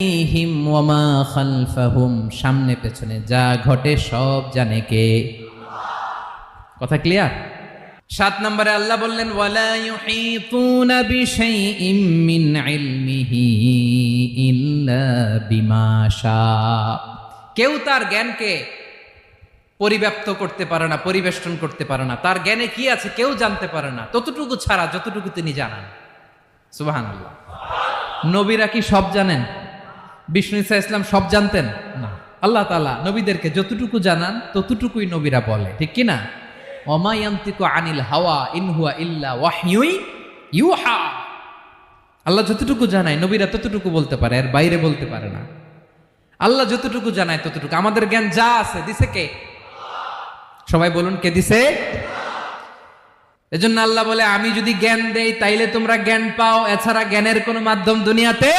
হিম ওয়ামা খালফাহুম, সামনে পেছনে যা ঘটে সব জানে কে? কথা ক্লিয়ার? 7 নম্বরে আল্লাহ বললেন ওয়ালা ইউহিতুনা বিশাইইম মিন ইলমিহি ইল্লা বিমা শা। কেউ তার জ্ঞানকে পরিব্যাপ্ত করতে পারে না, পরিবেষ্টন করতে পারে না। তার জ্ঞানে কি আছে কেউ জানতে পারে না, ততটুকু ছাড়া যতটুকু তিনি জানান। সুবহানাল্লাহ। নবীরা কি সব জানেন? বিষ্ণু ঈসা ইসলাম সব জানতেন না। আল্লাহ তাআলা নবীদেরকে যতটুকু জানান ততটুকুই নবীরা বলে, ঠিক কি না? ওমা ইয়ানতিকু আনিল হাওয়া ইন হুয়া ইল্লা ওয়াহয়ুই ইউহা। আল্লাহ যতটুকু জানায় নবীরা ততটুকু বলতে পারে, এর বাইরে বলতে পারে না। আল্লাহ যতটুকু জানায় ততটুকু। আমাদের জ্ঞান যা আছে দিছে কে? সবাই বলুন, কে দিছে? এজন্য আল্লাহ বলে আমি যদি জ্ঞান দেই তাইলে তোমরা জ্ঞান পাও, এছাড়া জ্ঞানের কোনো মাধ্যম দুনিয়াতে